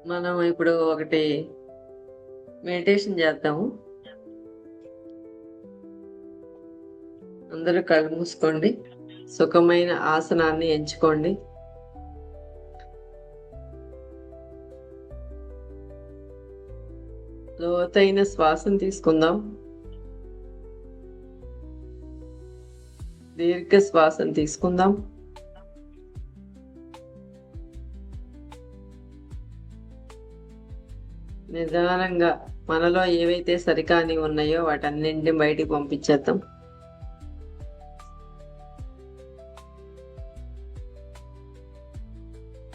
మనం ఇప్పుడు ఒకటి మెడిటేషన్ చేద్దాము. అందరూ కళ్ళు మూసుకోండి. సుఖమైన ఆసనాన్ని ఎంచుకోండి. లోతైన శ్వాసను తీసుకుందాం. దీర్ఘ శ్వాసను తీసుకుందాం. నిదానంగా మనలో ఏవైతే సరికాని ఉన్నాయో వాటన్నింటిని బయటికి పంపించేద్దాం.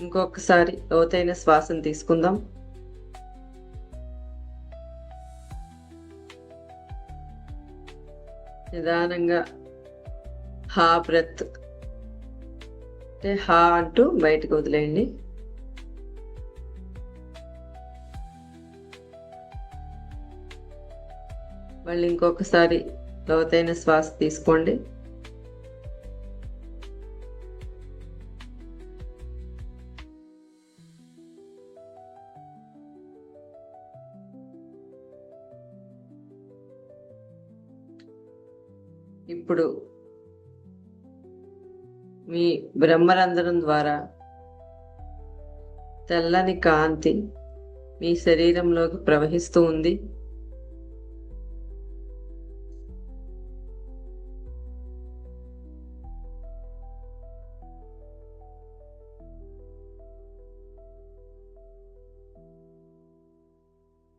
ఇంకొకసారి లోతైన శ్వాసను తీసుకుందాం. నిదానంగా హా బ్రెత్ అంటే హా అంటూ బయటకు వదిలేయండి. మళ్ళీ ఇంకొకసారి లోతైన శ్వాస తీసుకోండి. ఇప్పుడు మీ బ్రహ్మరంధ్రం ద్వారా తెల్లని కాంతి మీ శరీరంలోకి ప్రవహిస్తూ ఉంది.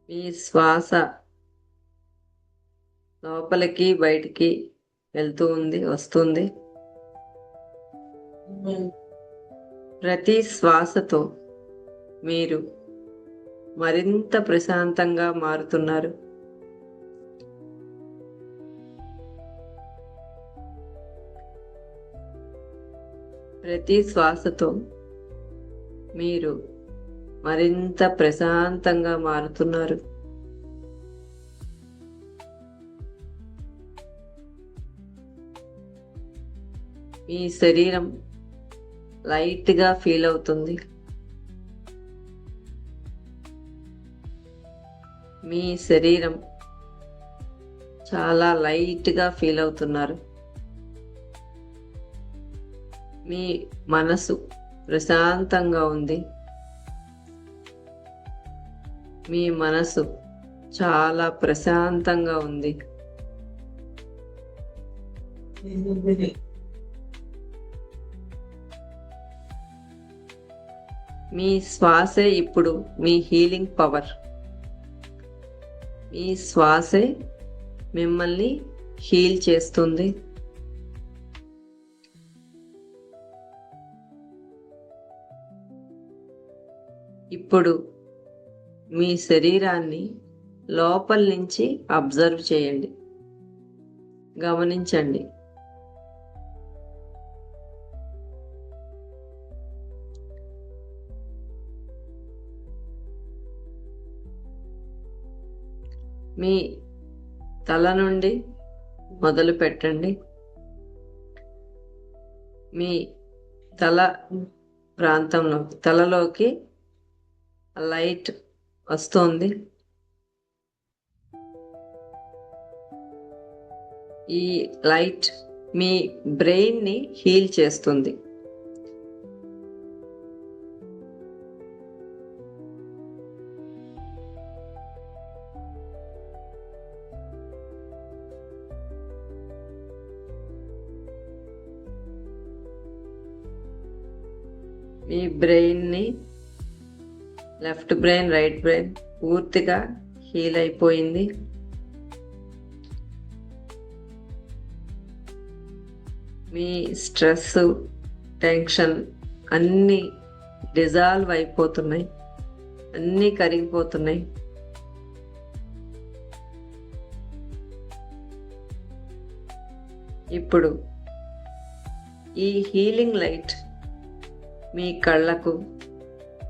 మీ శ్వాస లోపలికి బయటికి వెళ్తూ ఉంది, వస్తుంది. ప్రతి శ్వాసతో మీరు మరింత ప్రశాంతంగా మారుతున్నారు. ప్రతి శ్వాసతో మీరు మరింత ప్రశాంతంగా మారుతున్నారు. మీ శరీరం లైట్గా ఫీల్ అవుతుంది. మీ శరీరం చాలా లైట్గా ఫీల్ అవుతున్నారు. మీ మనసు ప్రశాంతంగా ఉంది. మీ మనసు చాలా ప్రశాంతంగా ఉంది. మీ శ్వాసే ఇప్పుడు మీ హీలింగ్ పవర్. మీ శ్వాసే మిమ్మల్ని హీల్ చేస్తుంది. ఇప్పుడు మీ శరీరాన్ని లోపల నుంచి అబ్జర్వ్ చేయండి, గమనించండి. మీ తల నుండి మొదలు పెట్టండి. మీ తల ప్రాంతంలో తలలోకి లైట్ వస్తుంది. ఈ లైట్ మీ బ్రెయిన్ని హీల్ చేస్తుంది. మీ బ్రెయిన్ని, లెఫ్ట్ బ్రెయిన్, రైట్ బ్రెయిన్ పూర్తిగా హీల్ అయిపోయింది. మీ స్ట్రెస్, టెన్షన్ అన్నీ డిజాల్వ్ అయిపోతున్నాయి, అన్నీ కరిగిపోతున్నాయి. ఇప్పుడు ఈ హీలింగ్ లైట్ మీ కళ్ళకు,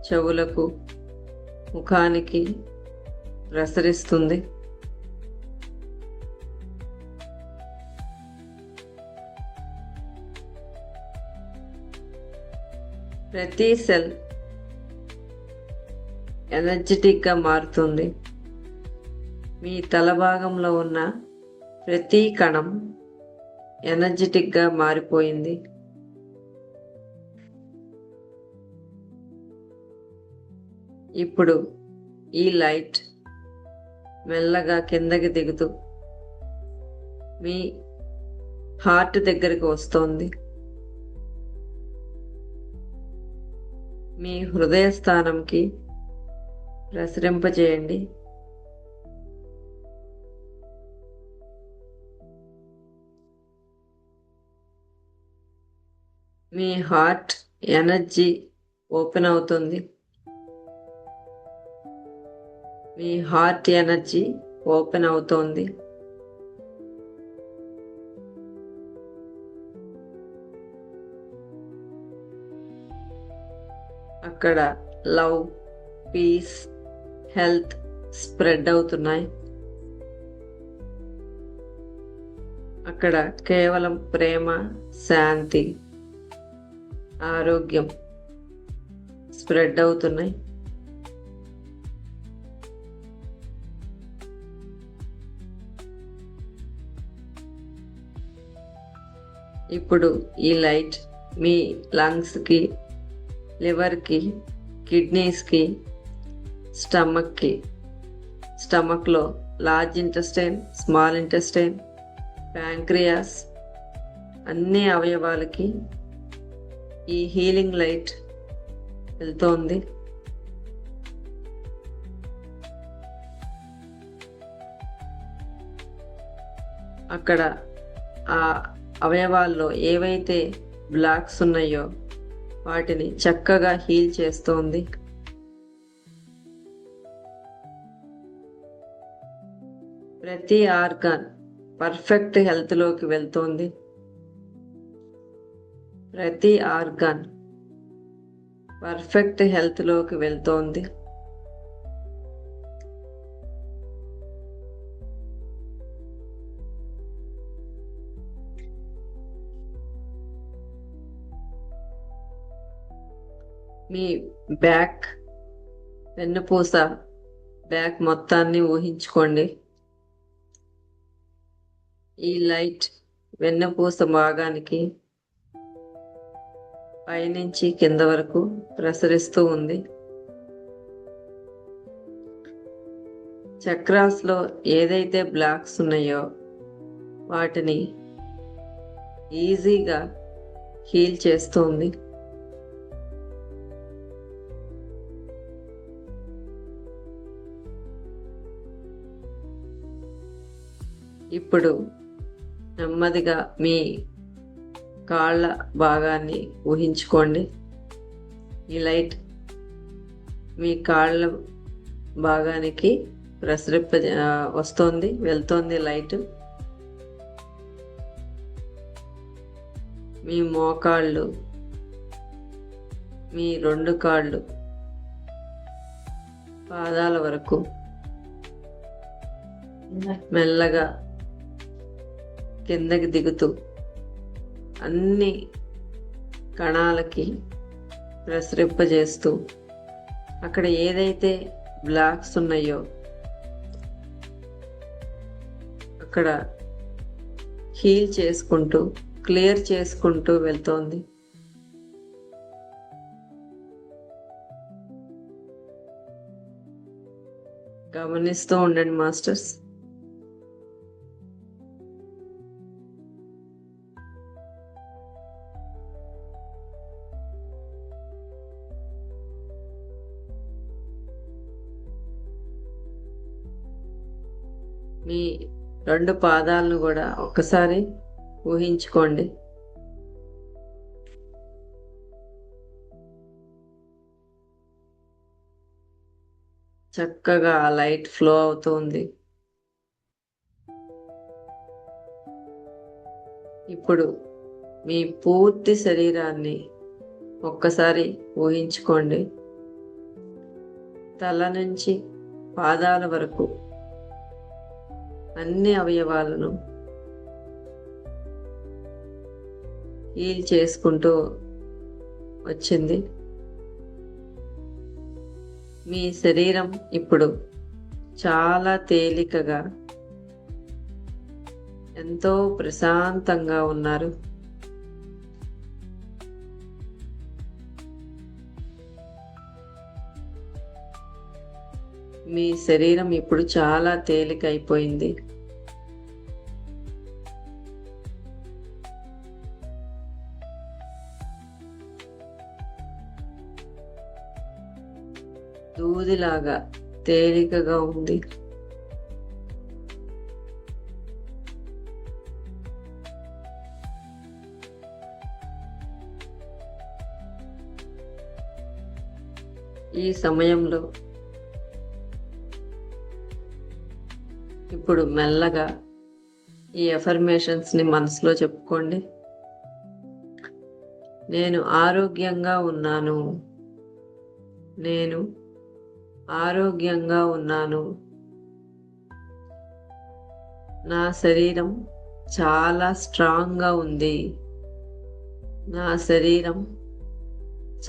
చెవులకు, ముఖానికి ప్రసరిస్తుంది. ప్రతి సెల్ ఎనర్జెటిక్గా మారుతుంది. మీ తల భాగంలో ఉన్న ప్రతి కణం ఎనర్జెటిక్గా మారిపోయింది. ఇప్పుడు ఈ లైట్ మెల్లగా కిందకి దిగుతూ మీ హార్ట్ దగ్గరికి వస్తోంది. మీ హృదయ స్థానంకి ప్రసరింపజేయండి. మీ హార్ట్ ఎనర్జీ ఓపెన్ అవుతుంది. మీ హార్ట్ ఎనర్జీ ఓపెన్ అవుతోంది. అక్కడ లవ్, పీస్, హెల్త్ స్ప్రెడ్ అవుతున్నాయి. అక్కడ కేవలం ప్రేమ, శాంతి, ఆరోగ్యం స్ప్రెడ్ అవుతున్నాయి. ఇప్పుడు ఈ లైట్ మీ లంగ్స్కి, లివర్కి, కిడ్నీస్కి, స్టమక్లో large intestine, small intestine, pancreas అన్ని అవయవాలకి ఈ హీలింగ్ లైట్ వెళ్తోంది. అక్కడ ఆ అవయవాల్లో ఏవైతే బ్లాక్స్ ఉన్నాయో వాటిని చక్కగా హీల్ చేస్తోంది. ప్రతి ఆర్గాన్ పర్ఫెక్ట్ హెల్త్లోకి వెళ్తోంది. ప్రతి ఆర్గాన్ పర్ఫెక్ట్ హెల్త్లోకి వెళ్తోంది. మీ బ్యాక్, వెన్నుపూస బ్యాక్ మొత్తాన్ని ఊహించుకోండి. ఈ లైట్ వెన్నుపూస భాగానికి పైనుంచి కింద వరకు ప్రసరిస్తూ ఉంది. చక్రాస్లో ఏదైతే బ్లాక్స్ ఉన్నాయో వాటిని ఈజీగా హీల్ చేస్తుంది. ఇప్పుడు నెమ్మదిగా మీ కాళ్ళ భాగాన్ని ఊహించుకోండి. ఈ లైట్ మీ కాళ్ళ భాగానికి వస్తోంది, వెళ్తోంది లైట్. మీ మోకాళ్ళు, మీ 2 కాళ్ళు, పాదాల వరకు మెల్లగా కిందకి దిగుతూ అన్ని కణాలకి ప్రసరింపజేస్తూ అక్కడ ఏదైతే బ్లాక్స్ ఉన్నాయో అక్కడ హీల్ చేసుకుంటూ, క్లియర్ చేసుకుంటూ వెళ్తోంది. గమనిస్తూ ఉండండి మాస్టర్స్. మీ 2 పాదాలను కూడా ఒక్కసారి ఊహించుకోండి. చక్కగా లైట్ ఫ్లో అవుతుంది. ఇప్పుడు మీ పూర్తి శరీరాన్ని ఒక్కసారి ఊహించుకోండి. తల నుంచి పాదాల వరకు అన్ని అవయవాలను హీల్ చేసుకుంటూ వచ్చింది. మీ శరీరం ఇప్పుడు చాలా తేలికగా, ఎంతో ప్రశాంతంగా ఉన్నారు. మీ శరీరం ఇప్పుడు చాలా తేలిక అయిపోయింది. దూదిలాగా తేలికగా ఉంది. ఈ సమయంలో ఇప్పుడు మెల్లగా ఈ అఫర్మేషన్స్ ని మనసులో చెప్పుకోండి. నేను ఆరోగ్యంగా ఉన్నాను. నేను ఆరోగ్యంగా ఉన్నాను. నా శరీరం చాలా స్ట్రాంగ్గా ఉంది. నా శరీరం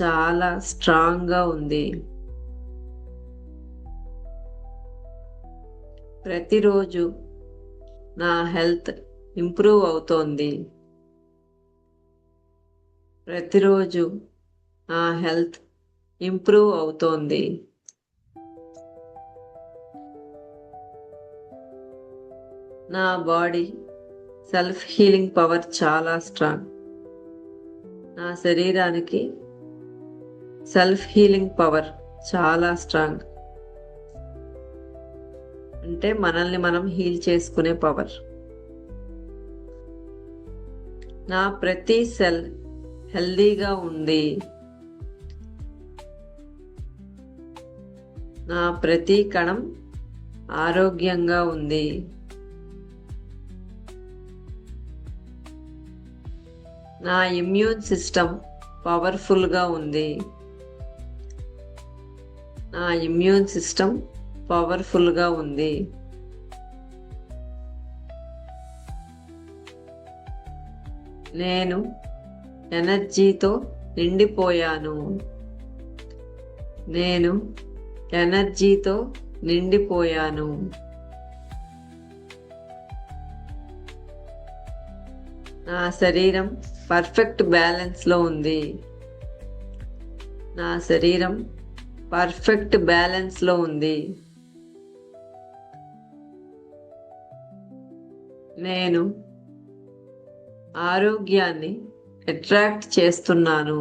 చాలా స్ట్రాంగ్గా ఉంది. ప్రతిరోజు నా హెల్త్ ఇంప్రూవ్ అవుతోంది. ప్రతిరోజు నా హెల్త్ ఇంప్రూవ్ అవుతోంది. నా బాడీ సెల్ఫ్ హీలింగ్ పవర్ చాలా స్ట్రాంగ్. నా శరీరానికి సెల్ఫ్ హీలింగ్ పవర్ చాలా స్ట్రాంగ్. అంటే మనల్ని మనం హీల్ చేసుకునే పవర్. నా ప్రతి సెల్ హెల్దీగా ఉంది. నా ప్రతి కణం ఆరోగ్యంగా ఉంది. నా ఇమ్యూన్ సిస్టమ్ పవర్ఫుల్గా ఉంది. నా ఇమ్యూన్ సిస్టమ్ పవర్ఫుల్గా ఉంది. నేను ఎనర్జీతో నిండిపోయాను. నేను ఎనర్జీతో నిండిపోయాను. నా శరీరం పర్ఫెక్ట్ బ్యాలెన్స్లో ఉంది. నా శరీరం పర్ఫెక్ట్ బ్యాలెన్స్లో ఉంది. నేను ఆరోగ్యాన్ని అట్రాక్ట్ చేస్తున్నాను.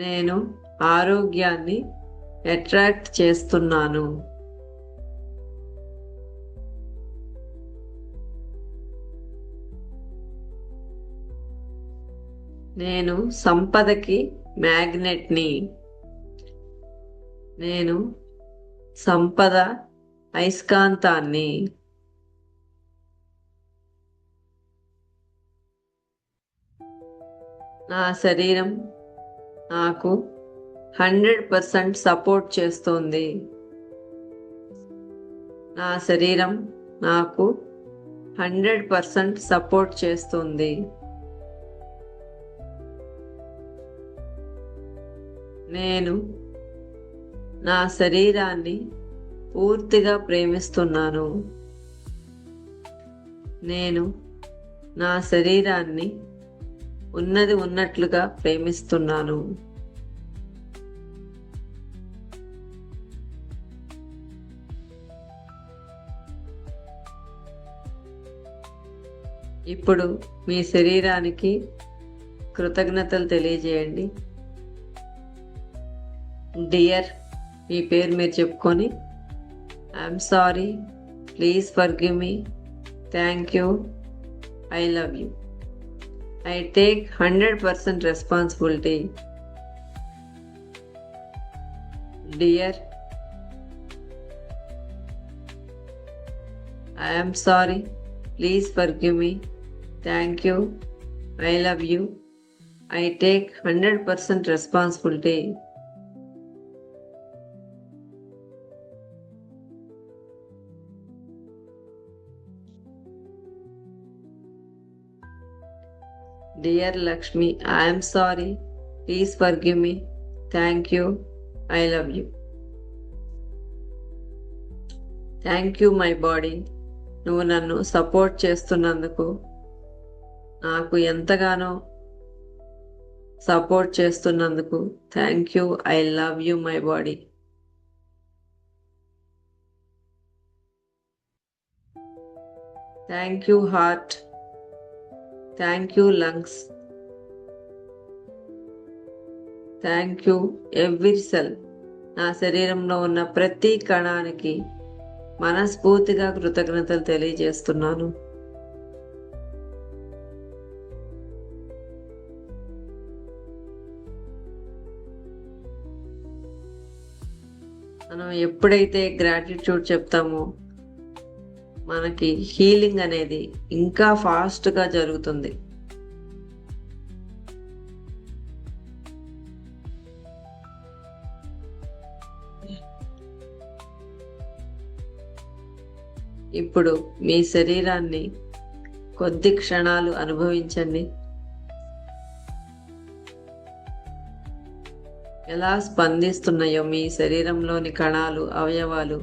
నేను ఆరోగ్యాన్ని అట్రాక్ట్ చేస్తున్నాను. నేను సంపదకి మ్యాగ్నెట్ని. నేను సంపద అయస్కాంతాన్ని. నా శరీరం నాకు 100% సపోర్ట్ చేస్తోంది. నా శరీరం నాకు 100% సపోర్ట్ చేస్తుంది. నేను నా శరీరాన్ని పూర్తిగా ప్రేమిస్తున్నాను. నేను నా శరీరాన్ని ఉన్నది ఉన్నట్లుగా ప్రేమిస్తున్నాను. ఇప్పుడు మీ శరీరానికి కృతజ్ఞతలు తెలియజేయండి. డియర్, మీ పేరు మీరు చెప్పుకొని, I'm sorry, please forgive me, thank you, I love you, I take 100% responsibility. Dear, I am sorry. Please forgive me. Thank you. I love you. I take 100% responsibility. Dear Lakshmi, I am sorry. Please forgive me. Thank you. I love you. Thank you my body. నువ్వు నన్ను support చేస్తున్నందుకు, నాకు ఎంతగానో support చేస్తున్నందుకు thank you. I love you my body. Thank you heart. Thank you lungs. Thank you every cell. నా శరీరంలో ఉన్న ప్రతి కణానికి మనస్ఫూర్తిగా కృతజ్ఞతలు తెలియజేస్తున్నాను. మనం ఎప్పుడైతే గ్రాటిట్యూడ్ చెప్తామో మనకి హీలింగ్ అనేది ఇంకా ఫాస్ట్గా జరుగుతుంది. ఇప్పుడు మీ శరీరాన్ని కొద్ది క్షణాలు అనుభవించండి. ఎలా స్పందిస్తున్నాయో మీ శరీరంలోని కణాలు, అవయవాలు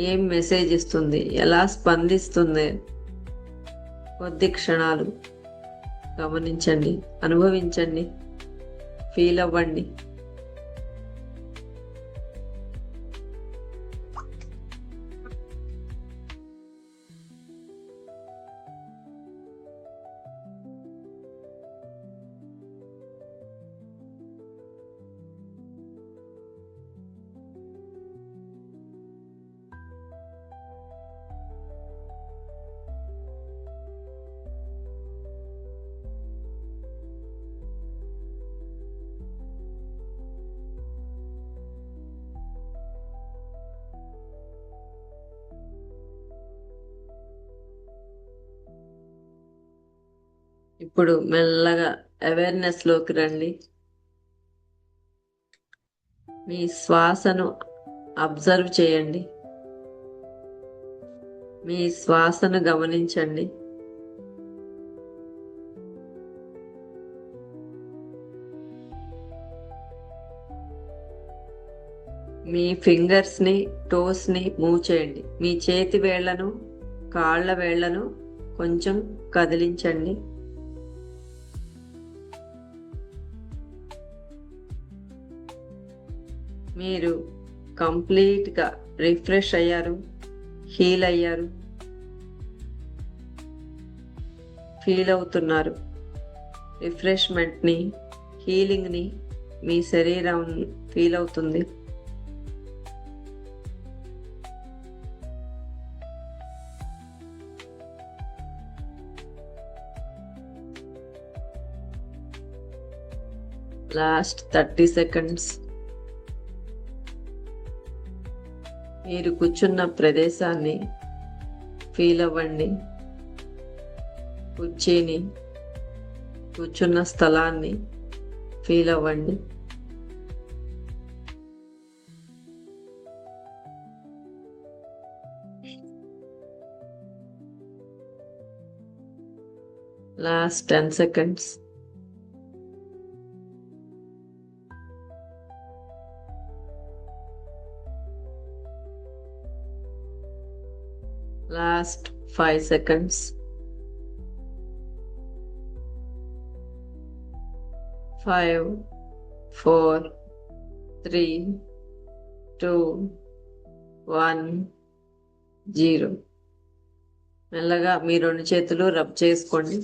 ఏం మెసేజ్ ఇస్తుంది, ఎలా స్పందిస్తుంది, కొద్ది క్షణాలు గమనించండి, అనుభవించండి, ఫీల్ అవ్వండి. ఇప్పుడు మెల్లగా అవేర్నెస్ లోకి రండి. మీ శ్వాసను అబ్జర్వ్ చేయండి. మీ శ్వాసను గమనించండి. మీ ఫింగర్స్ని, టోస్ని మూవ్ చేయండి. మీ చేతి వేళ్లను, కాళ్ళ వేళ్లను కొంచెం కదిలించండి. మీరు కంప్లీట్గా రిఫ్రెష్ అయ్యారు, హీల్ అయ్యారు, ఫీల్ అవుతున్నారు. రిఫ్రెష్మెంట్ని, హీలింగ్ని మీ శరీరం ఫీల్ అవుతుంది. Last 30 seconds. మీరు కూర్చున్న ప్రదేశాన్ని ఫీల్ అవ్వండి. కుర్చీని, కూర్చున్న స్థలాన్ని ఫీల్ అవ్వండి. Last 10 seconds. Last 5 seconds. 5, 4, 3, 2, 1, 0. మెల్లగా మీ రెండు చేతులు రబ్ చేసుకోండి.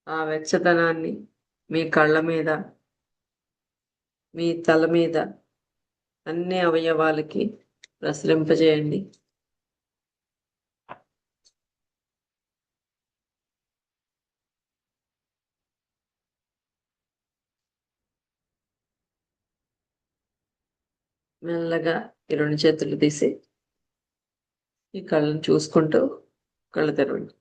ఆ వెచ్చదనాన్ని మీ కళ్ళ మీద, మీ తల మీద, అన్ని అవయవాలకి ప్రసరింపజేయండి. మెల్లగా ఈ రెండు చేతులు తీసి ఈ కళ్ళను చూసుకుంటూ కళ్ళు తెరవండి.